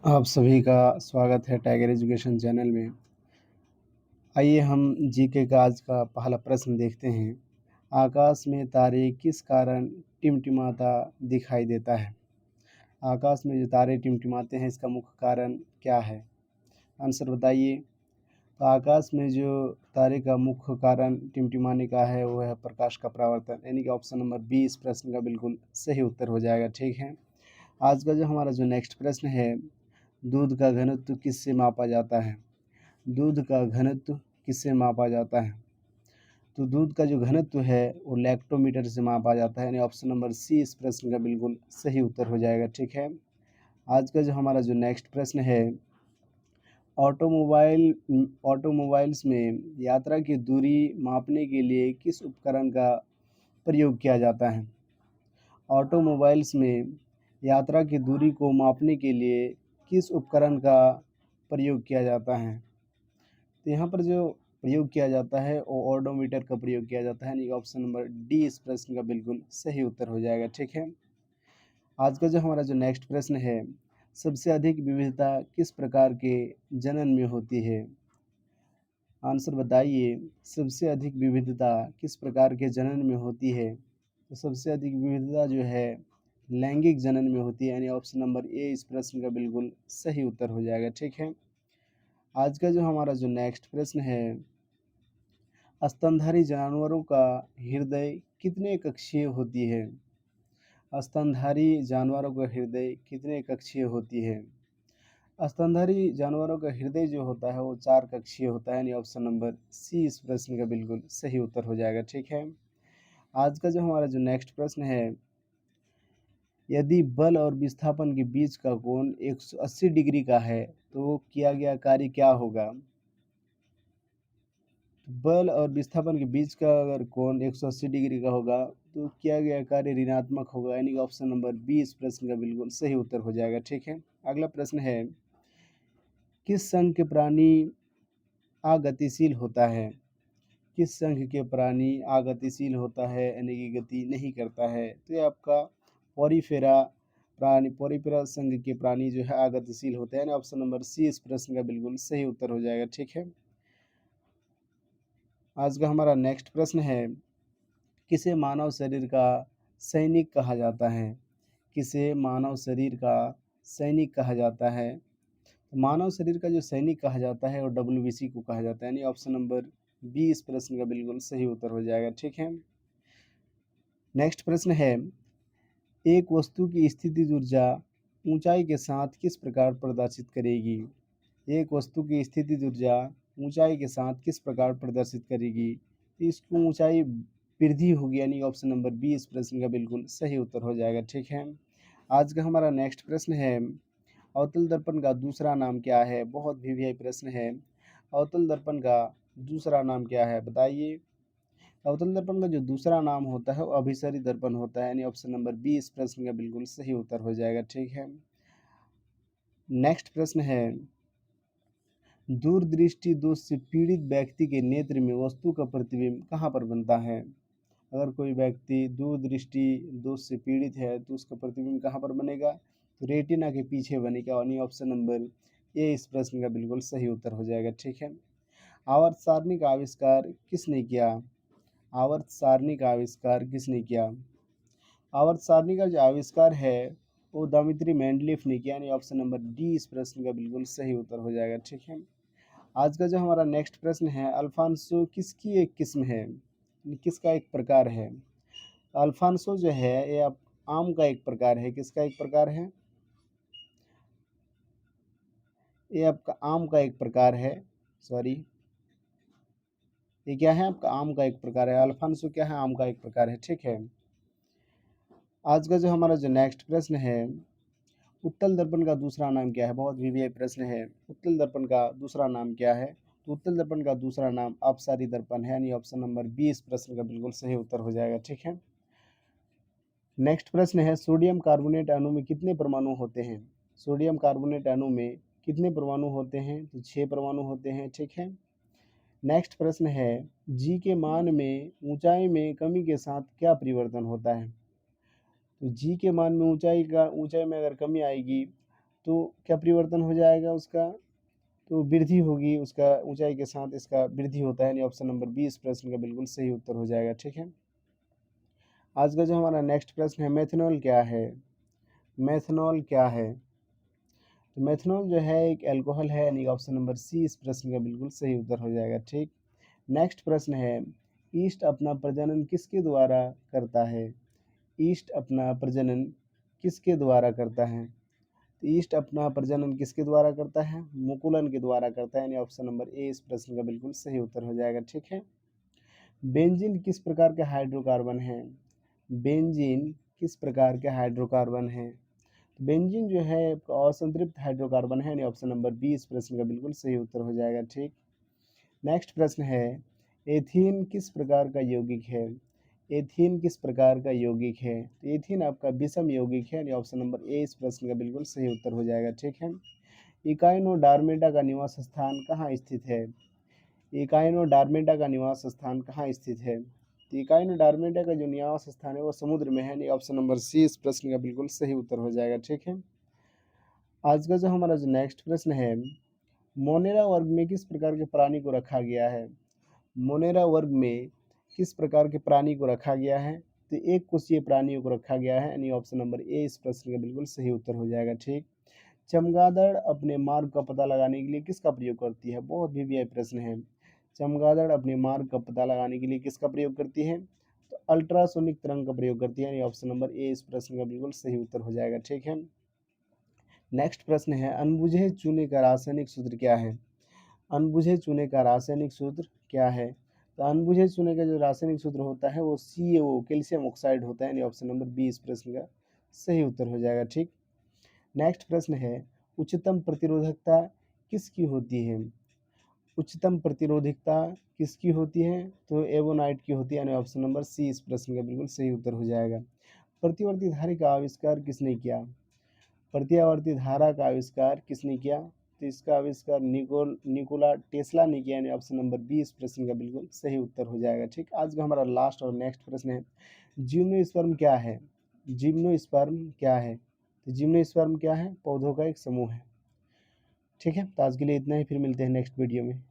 आप सभी का स्वागत है टाइगर एजुकेशन चैनल में। आइए हम जीके का आज का पहला प्रश्न देखते हैं। आकाश में तारे किस कारण टिमटिमाता दिखाई देता है? आकाश में जो तारे टिमटिमाते हैं इसका मुख्य कारण क्या है? आंसर बताइए। तो आकाश में जो तारे का मुख्य कारण टिमटिमाने का है वो है प्रकाश का परावर्तन, यानी कि ऑप्शन नंबर बी इस प्रश्न का बिल्कुल सही उत्तर हो जाएगा। ठीक है। आज का जो हमारा जो नेक्स्ट प्रश्न है, दूध का घनत्व किससे मापा जाता है? दूध का घनत्व किससे मापा जाता है? तो दूध का जो घनत्व है वो लैक्टोमीटर से मापा जाता है, यानी ऑप्शन नंबर सी इस प्रश्न का बिल्कुल सही उत्तर हो जाएगा। ठीक है। आज का जो हमारा जो नेक्स्ट प्रश्न है, ऑटोमोबाइल्स में यात्रा की दूरी मापने के लिए किस उपकरण का प्रयोग किया जाता है? ऑटोमोबाइल्स में यात्रा की दूरी को मापने के लिए किस उपकरण का प्रयोग किया जाता है? तो यहाँ पर जो प्रयोग किया जाता है वो ओडोमीटर का प्रयोग किया जाता है, यानी ऑप्शन नंबर डी इस प्रश्न का बिल्कुल सही उत्तर हो जाएगा। ठीक है। आज का जो हमारा जो नेक्स्ट प्रश्न है, सबसे अधिक विविधता किस प्रकार के जनन में होती है? आंसर बताइए। सबसे अधिक विविधता किस प्रकार के जनन में होती है? तो सबसे अधिक विविधता जो है लैंगिक जनन में होती है, यानी ऑप्शन नंबर ए इस प्रश्न का बिल्कुल सही उत्तर हो जाएगा। ठीक है। आज का जो हमारा जो नेक्स्ट प्रश्न है, स्तनधारी जानवरों का हृदय कितने कक्षीय होती है? स्तनधारी जानवरों का हृदय कितने कक्षीय होती है? स्तनधारी जानवरों का हृदय जो होता है वो 4 कक्षीय होता है, यानी ऑप्शन नंबर सी इस प्रश्न का बिल्कुल सही उत्तर हो जाएगा। ठीक है। आज का जो हमारा जो नेक्स्ट प्रश्न है, यदि बल और विस्थापन के बीच का कोण 180 डिग्री का है तो किया गया कार्य क्या होगा? बल और विस्थापन के बीच का अगर कोण 180 डिग्री का होगा तो किया गया कार्य ऋणात्मक होगा, यानी कि ऑप्शन नंबर बी इस प्रश्न का बिल्कुल सही उत्तर हो जाएगा। ठीक है। अगला प्रश्न है, किस संघ के प्राणी अगतिशील होता है? किस संघ के प्राणी अगतिशील होता है, यानी कि गति नहीं करता है? तो ये आपका पॉरीफेरा संघ के प्राणी जो है अगतिशील होते हैं, यानी ऑप्शन नंबर सी इस प्रश्न का बिल्कुल सही उत्तर हो जाएगा। ठीक है। आज का हमारा नेक्स्ट प्रश्न है, किसे मानव शरीर का सैनिक कहा जाता है? किसे मानव शरीर का सैनिक कहा जाता है? तो मानव शरीर का जो सैनिक कहा जाता है वो डब्ल्यूबीसी को कहा जाता है, यानी ऑप्शन नंबर बी इस प्रश्न का बिल्कुल सही उत्तर हो जाएगा। ठीक है। नेक्स्ट प्रश्न है, एक वस्तु की स्थितिज ऊर्जा ऊंचाई के साथ किस प्रकार प्रदर्शित करेगी? एक वस्तु की स्थितिज ऊर्जा ऊंचाई के साथ किस प्रकार प्रदर्शित करेगी? तो इसको ऊंचाई वृद्धि होगी, यानी ऑप्शन नंबर बी इस प्रश्न का बिल्कुल सही उत्तर हो जाएगा। ठीक है। आज का हमारा नेक्स्ट प्रश्न है, अवतल दर्पण का दूसरा नाम क्या है? बहुत वीवीआई प्रश्न है। अवतल दर्पण का दूसरा नाम क्या है बताइए। अवतल दर्पण का जो दूसरा नाम होता है वो अभिसरी दर्पण होता है, यानी ऑप्शन नंबर बी इस प्रश्न का बिल्कुल सही उत्तर हो जाएगा। ठीक है। नेक्स्ट प्रश्न है, दूरदृष्टि दोष से पीड़ित व्यक्ति के नेत्र में वस्तु का प्रतिबिंब कहाँ पर बनता है? अगर कोई व्यक्ति दूरदृष्टि दोष से पीड़ित है तो उसका प्रतिबिंब कहाँ पर बनेगा? तो रेटिना के पीछे बनेगा, यानी ऑप्शन नंबर ए इस प्रश्न का बिल्कुल सही उत्तर हो जाएगा। ठीक है। आवर्त सारणी का आविष्कार किसने किया? आवर्त सारणी का आविष्कार किसने किया? आवर्त सारणी का जो आविष्कार है वो दमित्री मेंडलीफ ने किया, यानी ऑप्शन नंबर डी इस प्रश्न का बिल्कुल सही उत्तर हो जाएगा। ठीक है। आज का जो हमारा नेक्स्ट प्रश्न है, अल्फांसो किसकी एक किस्म है? किसका एक प्रकार है? अल्फांसो जो है ये आम का एक प्रकार है। किसका एक प्रकार है? ये आपका आम का एक प्रकार है। सॉरी, ये क्या है? आपका आम का एक प्रकार है। अल्फांसो क्या है? आम का एक प्रकार है। ठीक है। आज का जो हमारा जो नेक्स्ट प्रश्न है, उत्तल दर्पण का दूसरा नाम क्या है? बहुत वीवीआई प्रश्न है। उत्तल दर्पण का दूसरा नाम क्या है? तो उत्तल दर्पण का दूसरा नाम अपसारी दर्पण है, यानी ऑप्शन नंबर बी इस प्रश्न का बिल्कुल सही उत्तर हो जाएगा। ठीक है। नेक्स्ट प्रश्न है, सोडियम कार्बोनेट अणु में कितने परमाणु होते हैं? सोडियम कार्बोनेट अणु में कितने परमाणु होते हैं? तो 6 परमाणु होते हैं। ठीक है। नेक्स्ट प्रश्न है, जी के मान में ऊंचाई में कमी के साथ क्या परिवर्तन होता है? तो जी के मान में ऊंचाई में अगर कमी आएगी तो क्या परिवर्तन हो जाएगा उसका? तो वृद्धि होगी, उसका ऊंचाई के साथ इसका वृद्धि होता है, यानी ऑप्शन नंबर बी इस प्रश्न का बिल्कुल सही उत्तर हो जाएगा। ठीक है, आज का जो हमारा नेक्स्ट प्रश्न है, मेथनॉल क्या है? मेथनॉल क्या है? तो मेथनॉल जो है एक अल्कोहल है, यानी ऑप्शन नंबर सी इस प्रश्न का बिल्कुल सही उत्तर हो जाएगा। ठीक, नेक्स्ट प्रश्न है, ईस्ट अपना प्रजनन किसके द्वारा करता है? ईस्ट अपना प्रजनन किसके द्वारा करता है? तो ईस्ट अपना प्रजनन किसके द्वारा करता है? मुकुलन के द्वारा करता है, यानी ऑप्शन नंबर ए इस प्रश्न का बिल्कुल सही उत्तर हो जाएगा। ठीक है, बेंजीन किस प्रकार के हाइड्रोकार्बन है? बेंजीन किस प्रकार के हाइड्रोकार्बन है? तो बेंजीन जो है असंतृप्त हाइड्रोकार्बन है, यानी ऑप्शन नंबर बी इस प्रश्न का बिल्कुल सही उत्तर हो जाएगा। ठीक, नेक्स्ट प्रश्न है, एथीन किस प्रकार का यौगिक है? एथीन किस प्रकार का यौगिक है? तो एथीन आपका विषम यौगिक है, यानी ऑप्शन नंबर ए इस प्रश्न का बिल्कुल सही उत्तर हो जाएगा। ठीक है, इकाइनोडार्मेटा का निवास स्थान कहाँ स्थित है? इकाइनोडार्मेटा का निवास स्थान कहाँ स्थित है? तो इकाइनोडार्मेटा का जो निवास स्थान है वो समुद्र में है, यानी ऑप्शन नंबर सी इस प्रश्न का बिल्कुल सही उत्तर हो जाएगा। ठीक है, आज का जो हमारा जो नेक्स्ट प्रश्न है, मोनेरा वर्ग में किस प्रकार के प्राणी को रखा गया है? मोनेरा वर्ग में किस प्रकार के प्राणी को रखा गया है? तो एक कोषीय प्राणियों को रखा गया है, यानी ऑप्शन नंबर ए इस प्रश्न का बिल्कुल सही उत्तर हो जाएगा। ठीक, चमगादड़ अपने मार्ग का पता लगाने के लिए किसका प्रयोग करती है? बहुत वीवीआई प्रश्न है। चमगादड़ अपने मार्ग का पता लगाने के लिए किसका प्रयोग करती है? तो अल्ट्रासोनिक तरंग का प्रयोग करती है, यानी ऑप्शन नंबर ए इस प्रश्न का बिल्कुल सही उत्तर हो जाएगा। ठीक है, नेक्स्ट प्रश्न है, अनबुझे चूने का रासायनिक सूत्र क्या है? अनबुझे चूने का रासायनिक सूत्र क्या है? तो अनबुझे चूने का जो रासायनिक सूत्र होता है वो CaO कैल्शियम ऑक्साइड होता है, यानी ऑप्शन नंबर बी इस प्रश्न का सही उत्तर हो जाएगा। ठीक, नेक्स्ट प्रश्न है, उच्चतम प्रतिरोधकता किसकी होती है? उच्चतम प्रतिरोधकता किसकी होती है? तो एवोनाइट की होती है, यानी ऑप्शन नंबर सी इस प्रश्न का बिल्कुल सही उत्तर हो जाएगा। प्रतिवर्ती धारा का आविष्कार किसने किया? प्रतिवर्ती धारा का आविष्कार किसने किया? तो इसका आविष्कार निकोला टेस्ला ने किया, यानी ऑप्शन नंबर बी इस प्रश्न का बिल्कुल सही उत्तर हो जाएगा। ठीक, आज का हमारा लास्ट और नेक्स्ट प्रश्न है, जिम्नोस्पर्म क्या है? जिम्नोस्पर्म क्या है? तो जिम्नोस्पर्म क्या है? पौधों का एक समूह है। ठीक है, तो आज के लिए इतना ही, फिर मिलते हैं नेक्स्ट वीडियो में।